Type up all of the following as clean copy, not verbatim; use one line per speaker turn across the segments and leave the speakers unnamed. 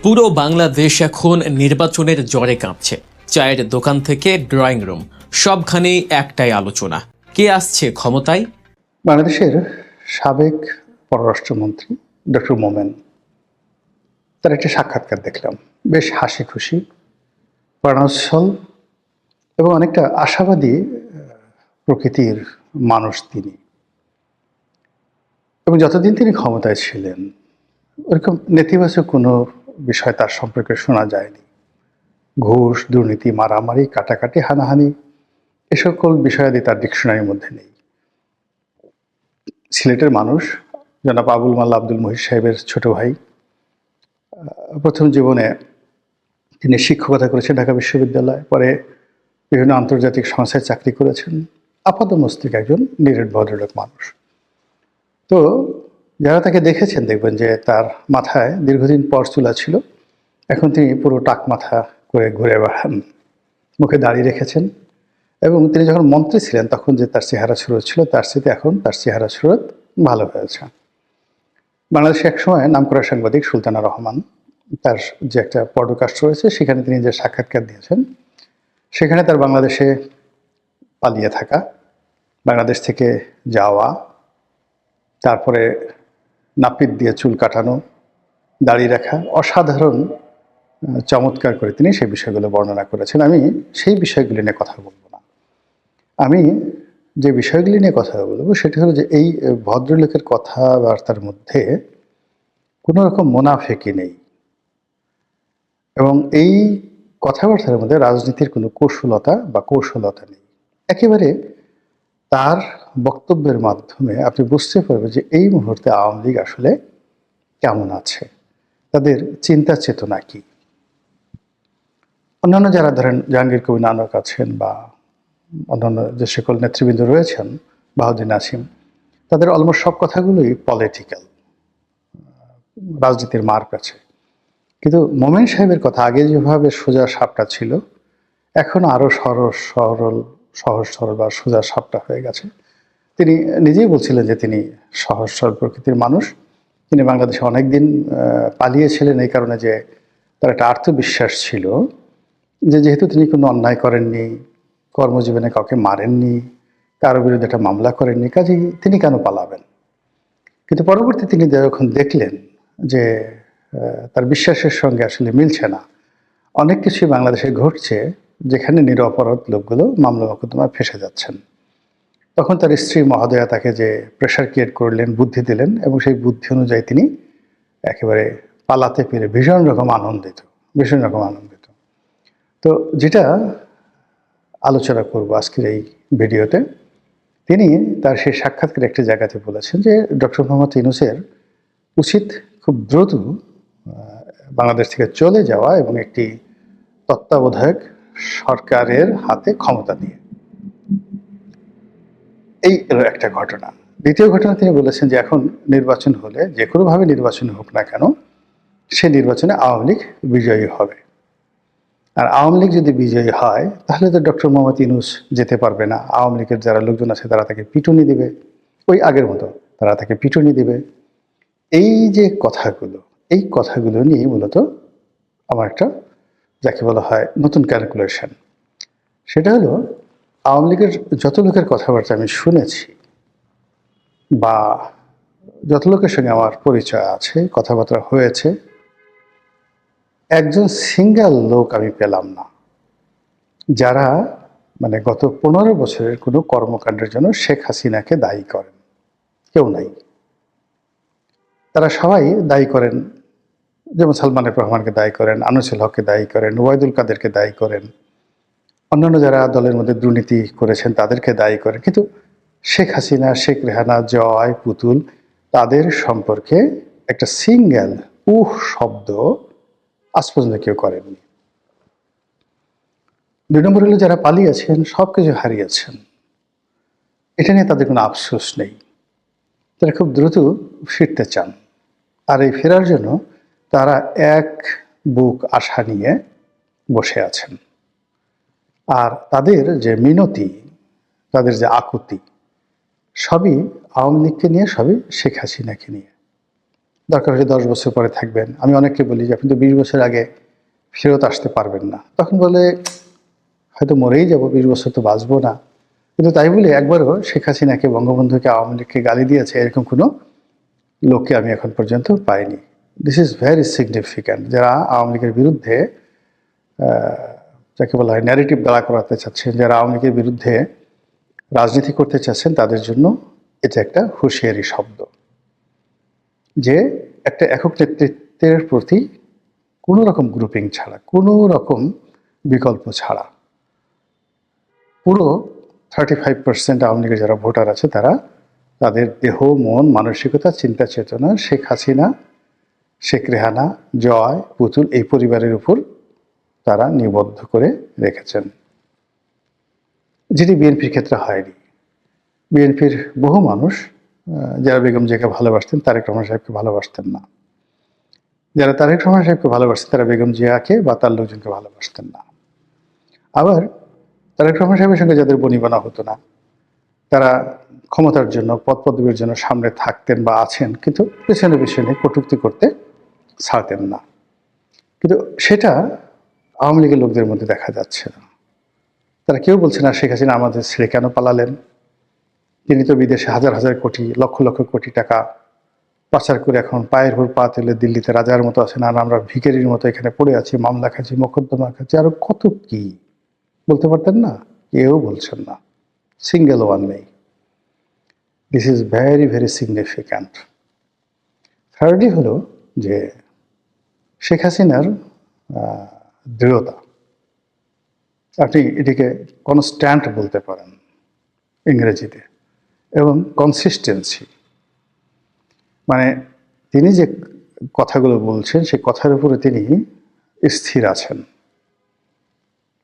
পুরো বাংলাদেশ এখন নির্বাচনের জ্বরে কাঁপছে। চায়ের দোকান থেকে ড্রয়িং রুম, সবখানেই একটাই আলোচনা, কে আসছে ক্ষমতায়।
বাংলাদেশের সাবেক পররাষ্ট্রমন্ত্রী ডক্টর মোমেন, তার একটা সাক্ষাৎকার দেখলাম। বেশ হাসি খুশি, প্রাণোচ্ছল এবং অনেকটা আশাবাদী প্রকৃতির মানুষ তিনি। এবং যতদিন তিনি ক্ষমতায় ছিলেন ওরকম নেতিবাচক কোনো বিষয় তার সম্পর্কে শোনা যায়নি। ঘুষ, দুর্নীতি, মারামারি, কাটাকাটি, হানাহানি এ সকল বিষয়াদি তার ডিকশনারির মধ্যে নেই। সিলেটের মানুষ, জনাব আবুল মাল্লা আব্দুল মহিদ সাহেবের ছোট ভাই। প্রথম জীবনে তিনি শিক্ষকতা করেছেন ঢাকা বিশ্ববিদ্যালয়, পরে বিভিন্ন আন্তর্জাতিক সংস্থায় চাকরি করেছেন। আপাতমস্তিক একজন নিরেট ভদ্রলোক মানুষ। তো যারা তাকে দেখেছেন দেখবেন যে তার মাথায় দীর্ঘদিন পর চুলা ছিল, এখন তিনি পুরো টাক মাথা করে ঘুরে বেড়ান, মুখে দাড়ি রেখেছেন। এবং তিনি যখন মন্ত্রী ছিলেন তখন যে তার চেহারা সুরত ছিল তার সাথে এখন তার চেহারা সুরত ভালো হয়েছে। বাংলাদেশে একসময় নামকরা সাংবাদিক সুলতানা রহমান, তার যে একটা পডকাস্ট রয়েছে সেখানে তিনি যে সাক্ষাৎকার দিয়েছেন, সেখানে তার বাংলাদেশে পালিয়ে থাকা, বাংলাদেশ থেকে যাওয়া, তারপরে নাপিত দিয়ে চুল কাটানো, দাড়ি রাখা, অসাধারণ চমৎকার করে তিনি সেই বিষয়গুলো বর্ণনা করেছেন। আমি সেই বিষয়গুলি নিয়ে কথা বলবো না। আমি যে বিষয়গুলি নিয়ে কথা বলবো সেটা হলো যে এই ভদ্রলোকের কথাবার্তার মধ্যে কোনো রকম মুনাফেকি নেই এবং এই কথাবার্তার মধ্যে রাজনীতির কোনো কৌশলতা নেই। একেবারে তার বক্তব্যের মাধ্যমে আপনি বুঝতে পারবেন যে এই মুহূর্তে আওয়ামী লীগ আসলে কেমন আছে, তাদের চিন্তা চেতনা কি। অন্যান্য যারা ধরেন জাহাঙ্গীর কবির নানক আছেন বা অন্যান্য যে সকল নেতৃবৃন্দ রয়েছেন, বাহাউদ্দিন নাসিম, তাদের অলমোস্ট সব কথাগুলোই পলিটিক্যাল, রাজনীতির মার্ক আছে। কিন্তু মোমেন সাহেবের কথা আগে যেভাবে সোজা সাপটা ছিল, এখন আরও সহজ সরল বা সোজা সাপটা হয়ে গেছে। তিনি নিজেই বলছিলেন যে তিনি সহজ সরল প্রকৃতির মানুষ। তিনি বাংলাদেশে অনেকদিন পালিয়েছিলেন এই কারণে যে তার একটা আত্মবিশ্বাস ছিল যে যেহেতু তিনি কোনো অন্যায় করেননি, কর্মজীবনে কাউকে মারেননি, কারো বিরুদ্ধে একটা মামলা করেননি, কাজেই তিনি কেন পালাবেন। কিন্তু পরবর্তী তিনি যখন দেখলেন যে তার বিশ্বাসের সঙ্গে আসলে মিলছে না, অনেক কিছুই বাংলাদেশে ঘটছে যেখানে নিরপরাধ লোকগুলো মামলা মোকদ্দমায় ফেঁসে যাচ্ছেন, তখন তার স্ত্রী মহোদয়া তাকে যে প্রেশার ক্রিয়েট করলেন, বুদ্ধি দিলেন এবং সেই বুদ্ধি অনুযায়ী তিনি একেবারে পালাতে পেরে ভীষণ রকম আনন্দিত। তো যেটা আলোচনা করব আজকের এই ভিডিওতে, তিনি তার সেই সাক্ষাৎকারে একটি জায়গাতে বলেছেন যে ডক্টর মোহাম্মদ ইউনূসের উচিত খুব দ্রুত বাংলাদেশ থেকে চলে যাওয়া এবং একটি তত্ত্বাবধায়ক সরকারের হাতে ক্ষমতা দিয়ে। এই একটা ঘটনা। দ্বিতীয় ঘটনা তিনি বলেছেন যে এখন নির্বাচন হলে, যে কোনোভাবে নির্বাচন হোক না কেন, সে নির্বাচনে আওয়ামী লীগ বিজয়ী হবে। আর আওয়ামী লীগ যদি বিজয়ী হয় তাহলে তো ডক্টর মোহাম্মদ ইউনূস যেতে পারবে না। আওয়ামী লীগের যারা লোকজন আছে তারা তাকে পিটুনি দিবে, ওই আগের মতো তারা তাকে পিটুনি দিবে। এই যে এই কথাগুলো নিয়ে মূলত আমার একটা, যাকে বলা হয় নতুন ক্যালকুলেশন, সেটা হলো আওয়ামী লীগের যত লোকের কথাবার্তা আমি শুনেছি বা যত লোকের সঙ্গে আমার পরিচয় আছে, কথাবার্তা হয়েছে, একজন সিঙ্গেল লোক আমি পেলাম না যারা মানে গত 15 বছরের কোনো কর্মকাণ্ডের জন্য শেখ হাসিনাকে দায়ী করেন। কেউ নাই। তারা সবাই দায়ী করেন, যেমন সালমান এফ রহমানকে দায়ী করেন, আনিসুল হককে দায়ী করেন, ওবায়দুল কাদেরকে দায়ী করেন, অন্যান্য যারা দলের মধ্যে দুর্নীতি করেছেন তাদেরকে দায়ী করেন। কিন্তু শেখ হাসিনা, শেখ রেহানা, জয়, পুতুল, তাদের সম্পর্কে একটা সিঙ্গেল শব্দ আজ পর্যন্ত কেউ করেননি। 2 নম্বর হলো যারা পালিয়েছেন, সব কিছু হারিয়েছেন, এটা নিয়ে তাদের কোনো আফসোস নেই। তারা খুব দ্রুত ফিরতে চান, আর এই ফেরার জন্য তারা এক বুক আশা নিয়ে বসে আছেন। আর তাদের যে মিনতি, তাদের যে আকুতি, সবই আওয়ামী লীগকে নিয়ে, সবই শেখ হাসিনাকে নিয়ে। দরকার হলে 10 বছর পরে থাকবেন। আমি অনেককে বলি যে আপনি তো 20 বছর আগে ফেরত আসতে পারবেন না। তখন বলে হয়তো মরেই যাব, 20 বছর তো বাঁচবো না। কিন্তু তাই বলে একবারও শেখ হাসিনাকে, বঙ্গবন্ধুকে, আওয়ামী লীগকে গালি দিয়েছে এরকম কোনো লোককে আমি এখন পর্যন্ত পাইনি। This is very significant. যারা আওয়ামী লীগের বিরুদ্ধে যাকে বলা হয় ন্যারেটিভ দাঁড়া করাতে চাচ্ছেন, যারা আওয়ামী লীগের বিরুদ্ধে রাজনীতি করতে চাচ্ছেন, তাদের জন্য এটা একটা হুঁশিয়ারি শব্দ যে একটা একক নেতৃত্বের প্রতি কোনো রকম গ্রুপিং ছাড়া, কোনো রকম বিকল্প ছাড়া পুরো 35% আওয়ামী লীগের যারা ভোটার আছে তারা তাদের দেহ, মন, মানসিকতা, চিন্তা চেতনা শেখ হাসিনা, শেখ রেহানা, জয়, পুতুল এই পরিবারের উপর তারা নিবদ্ধ করে রেখেছেন, যেটি বিএনপির ক্ষেত্রে হয়নি। বিএনপির বহু মানুষ যারা বেগম জিয়াকে ভালোবাসতেন, তারেক রহমান সাহেবকে ভালোবাসতেন না। যারা তারেক রহমান সাহেবকে ভালোবাসতেন তারা বেগম জিয়াকে বা তার লোকজনকে ভালোবাসতেন না। আবার তারেক রহমান সাহেবের সঙ্গে যাদের বনিবনা হতো না, তারা ক্ষমতার জন্য, পদ পদবীর জন্য সামনে থাকতেন বা আছেন, কিন্তু পেছনে পেছনে কটূক্তি করতে ছাড়তেন না। কিন্তু সেটা আওয়ামী লীগের লোকদের মধ্যে দেখা যাচ্ছে না। তারা কেউ বলছে না শেখ হাসিনা আমাদের ছেড়ে কেন পালালেন, তিনি তো বিদেশে হাজার হাজার কোটি, লক্ষ লক্ষ কোটি টাকা পাচার করে এখন পায়ের ভোর পা তুলে দিল্লিতে রাজার মতো আছেন, আর আমরা ভিখারির মতো এখানে পড়ে আছি, মামলা খাচ্ছি, মোকদ্দমা খাচ্ছি, আরো কত কি বলতে পারতেন না? কেউ বলছেন না, সিঙ্গেল ওয়ান নেই। This is very very significant. Thirdly হলো যে শেখ হাসিনার দৃঢ়তা, আপনি এটিকে কনস্ট্যান্ট বলতে পারেন ইংরেজিতে, এবং কনসিস্টেন্সি, মানে তিনি যে কথাগুলো বলছেন সেই কথার উপরে তিনি স্থির আছেন,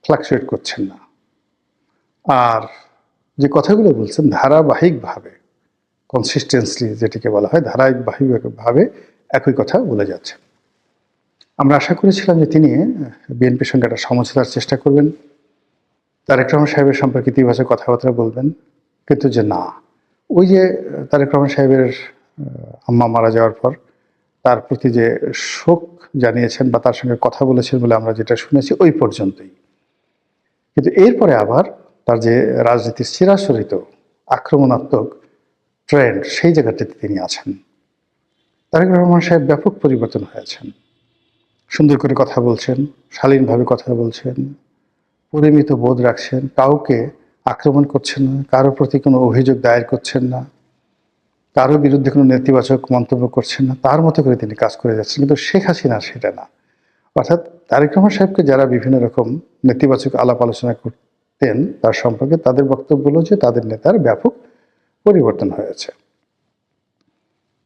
ফ্লাকচুয়েট করছেন না। আর যে কথাগুলো বলছেন ধারাবাহিকভাবে, কনসিস্টেন্সলি যেটিকে বলা হয়, ধারাবাহিকভাবে একই কথা বলে যাচ্ছেন। আমরা আশা করেছিলাম যে তিনি বিএনপির সঙ্গে একটা সমঝোতার চেষ্টা করবেন, তারেক রহমান সাহেবের সম্পর্কে ইতিবাচক কথাবার্তা বলবেন, কিন্তু যে না, ওই যে তারেক রহমান সাহেবের আম্মা মারা যাওয়ার পর তার প্রতি যে শোক জানিয়েছেন বা তার সঙ্গে কথা বলেছেন বলে আমরা যেটা শুনেছি ওই পর্যন্তই। কিন্তু এরপরে আবার তার যে রাজনীতির চিরাচরিত আক্রমণাত্মক ট্রেন্ড, সেই জায়গাটাতে তিনি আছেন। তারেক রহমান সাহেব ব্যাপক পরিবর্তন হয়েছেন, সুন্দর করে কথা বলছেন, শালীনভাবে কথা বলছেন, পরিমিত বোধ রাখছেন, কাউকে আক্রমণ করছেন না, কারোর প্রতি কোনো অভিযোগ দায়ের করছেন না, কারোর বিরুদ্ধে কোনো নেতিবাচক মন্তব্য করছেন না, তার মতো করে তিনি কাজ করে যাচ্ছেন। কিন্তু শেখ হাসিনা সেটা না। অর্থাৎ তারেক রহমান সাহেবকে যারা বিভিন্ন রকম নেতিবাচক আলাপ আলোচনা করতেন তার সম্পর্কে, তাদের বক্তব্য হলো যে তাদের নেতার ব্যাপক পরিবর্তন হয়েছে।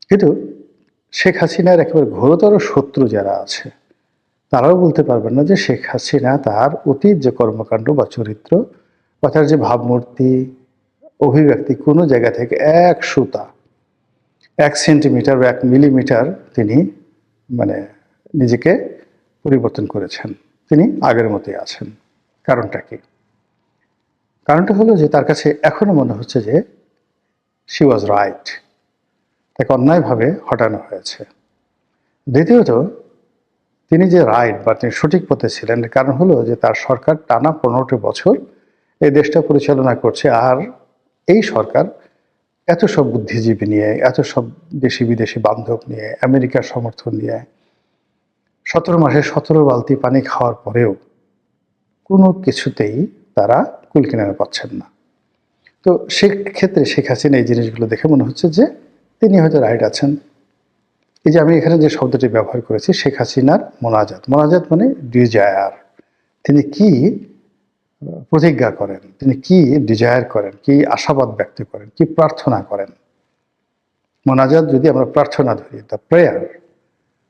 কিন্তু শেখ হাসিনার একেবারে ঘোরতর শত্রু যারা আছে তারাও বলতে পারবেন না যে শেখ হাসিনা তার অতীত যে কর্মকাণ্ড বা চরিত্র বা তার যে ভাবমূর্তি, অভিব্যক্তি, কোনো জায়গা থেকে এক সুতা, 1 সেন্টিমিটার বা 1 মিলিমিটার তিনি মানে নিজেকে পরিবর্তন করেছেন। তিনি আগের মতোই আছেন। কারণটা কি? কারণটা হলো যে তার কাছে এখনো মনে হচ্ছে যে শি ওয়াজ রাইট, তাকে অন্যায়ভাবে হটানো হয়েছে। দ্বিতীয়ত, তিনি যে রাইট বা তিনি সঠিক পথে ছিলেন, কারণ হলো যে তার সরকার টানা 15টি বছর এই দেশটা পরিচালনা করছে, আর এই সরকার এত সব বুদ্ধিজীবী নিয়ে, এত সব দেশি বিদেশি বান্ধব নিয়ে, আমেরিকার সমর্থন নিয়ে 17 মাসে 17 বালতি পানি খাওয়ার পরেও কোনো কিছুতেই তারা কুল কিনারা পাচ্ছেন না। তো সেক্ষেত্রে শেখ হাসিনা এই জিনিসগুলো দেখে মনে হচ্ছে যে তিনি হয়তো রাইট আছেন। এই যে আমি এখানে যে শব্দটি ব্যবহার করেছি, শেখ হাসিনার মোনাজাত, মোনাজাত মানে ডিজায়ার, তিনি কি প্রতিজ্ঞা করেন, তিনি কি ডিজায়ার করেন, কি আশাবাদ ব্যক্ত করেন, কি প্রার্থনা করেন। মোনাজাত যদি আমরা প্রার্থনা ধরি, দ্য প্রেয়ার,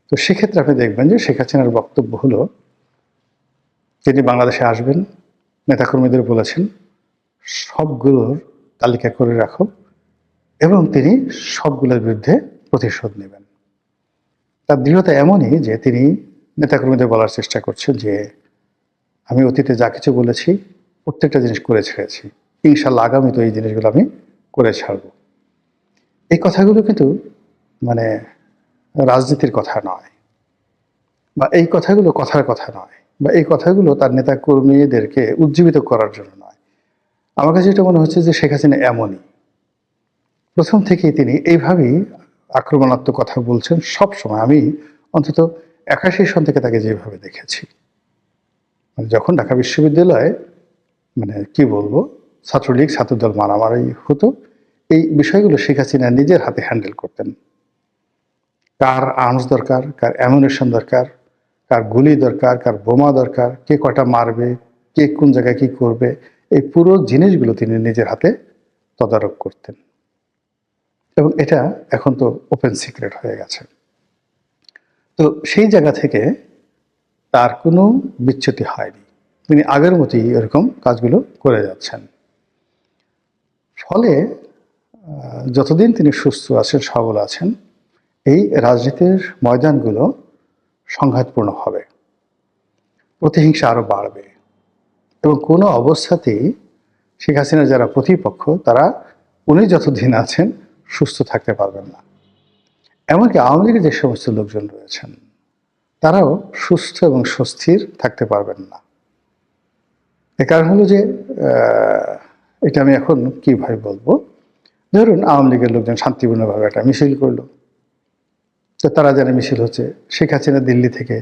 তো সেক্ষেত্রে আপনি দেখবেন যে শেখ হাসিনার বক্তব্য হলো তিনি বাংলাদেশে আসবেন, নেতাকর্মীদের বলেছেন সবগুলোর তালিকা করে রাখো, এবং তিনি সবগুলোর বিরুদ্ধে প্রতিশোধ নেবেন। তার দৃঢ়তা এমনই যে তিনি নেতাকর্মীদের বলার চেষ্টা করছেন যে আমি অতীতে যা কিছু বলেছি প্রত্যেকটা জিনিস করে ছেড়েছি, ইনশাল্লাহ আগামী তো এই জিনিসগুলো আমি করে ছাড়ব। এই কথাগুলো কিন্তু মানে রাজনীতির কথা নয়, বা এই কথাগুলো কথার কথা নয়, বা এই কথাগুলো তার নেতা কর্মীদেরকে উজ্জীবিত করার জন্য নয়। আমার কাছে এটা মনে হচ্ছে যে শেখ হাসিনা এমনই, প্রথম থেকেই তিনি এইভাবেই আক্রমণাত্মক কথা বলছেন সব সময়। আমি অন্তত 81 সন থেকে তাকে যেভাবে দেখেছি, মানে যখন ঢাকা বিশ্ববিদ্যালয়ে মানে কি বলবো ছাত্রলীগ ছাত্রদল মারামারি হতো, এই বিষয়গুলো শেখ হাসিনা নিজের হাতে হ্যান্ডেল করতেন। কার আর্মস দরকার, কার অ্যামুনেশন দরকার, কার গুলি দরকার, কার বোমা দরকার, কে কটা মারবে, কে কোন জায়গায় কি করবে, এই পুরো জিনিসগুলো তিনি নিজের হাতে তদারক করতেন। এবং এটা এখন তো ওপেন সিক্রেট হয়ে গেছে। তো সেই জায়গা থেকে তার কোনো বিচ্যুতি হয়নি, তিনি আগের মতোই এরকম কাজগুলো করে যাচ্ছেন। ফলে যতদিন তিনি সুস্থ আছেন, সবল আছেন, এই রাজনীতির ময়দানগুলো সংঘাতপূর্ণ হবে, প্রতিহিংসা আরও বাড়বে, এবং কোনো অবস্থাতেই শেখ হাসিনার যারা প্রতিপক্ষ তারা উনি যতদিন আছেন সুস্থ থাকতে পারবেন না। এমনকি আওয়ামী লীগের যে সমস্ত লোকজন রয়েছেন তারাও সুস্থ এবং সুস্থির থাকতে পারবেন না। এর কারণ হলো যে এটা আমি এখন কীভাবে বলবো, ধরুন আওয়ামী লীগের লোকজন শান্তিপূর্ণভাবে একটা মিছিল করলো, তো তারা জানে মিছিল হচ্ছে, শেখ হাসিনা দিল্লি থেকে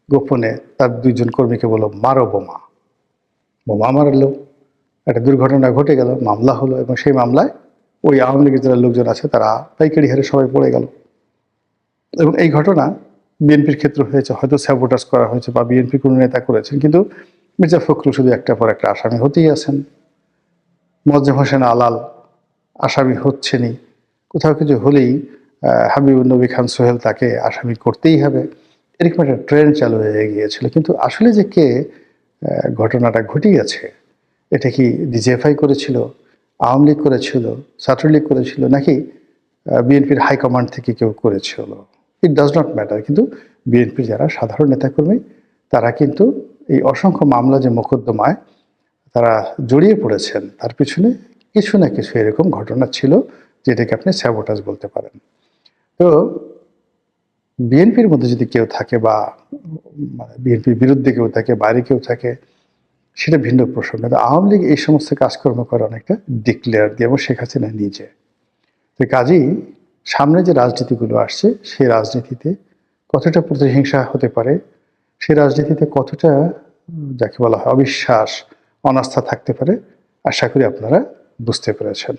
গোপনে তার 2 জন কর্মীকে বলল মারো বোমা, বোমা মারলো, একটা দুর্ঘটনা ঘটে গেল, মামলা হলো, এবং সেই মামলায় ওই আওয়ামী লীগের যারা লোকজন আছে তারা পাইকারি হারে সবাই পড়ে গেল। এবং এই ঘটনা বিএনপির ক্ষেত্রে হয়েছে, হয়তো স্যাবোটাজ করা হয়েছে বা বিএনপি কোনো নেতা করেছেন, কিন্তু মির্জা ফখরুল শুধু একটার পর একটা আসামি হতেই আছেন, মোয়াজ্জেম হোসেন আলাল আসামি হচ্ছেনই, কোথাও কিছু হলেই হাবিবুর নবী খান সোহেল তাকে আসামি করতেই হবে, এরকম একটা ট্রেন্ড চালু হয়ে গিয়েছিল। কিন্তু আসলে যে কে ঘটনাটা ঘটিয়েছে, এটা কি ডিজিএফআই করেছিল, আওয়ামী লীগ করেছিল, ছাত্রলীগ করেছিল, নাকি বিএনপির হাইকমান্ড থেকে কেউ করেছিল, ইট ডাজ নট ম্যাটার। কিন্তু বিএনপির যারা সাধারণ নেতাকর্মী তারা কিন্তু এই অসংখ্য মামলা যে মোকদ্দমায় তারা জড়িয়ে পড়েছেন, তার পিছনে কিছু না কিছু এরকম ঘটনা ছিল যেটাকে আপনি স্যাবোটাজ বলতে পারেন। তো বিএনপির মধ্যে যদি কেউ থাকে, বা বিএনপির বিরুদ্ধে কেউ থাকে, বাইরে কেউ থাকে, সেটা ভিন্ন প্রসঙ্গ। কিন্তু আওয়ামী লীগ এই সমস্ত কাজকর্ম করে অনেকটা ডিক্লেয়ার দিয়ে, এবং শেখ হাসিনা নিজে। তো কাজেই সামনে যে রাজনীতিগুলো আসছে সেই রাজনীতিতে কতটা প্রতিহিংসা হতে পারে, সেই রাজনীতিতে কতটা যাকে বলা হয় অবিশ্বাস, অনাস্থা থাকতে পারে, আশা করি আপনারা বুঝতে পেরেছেন।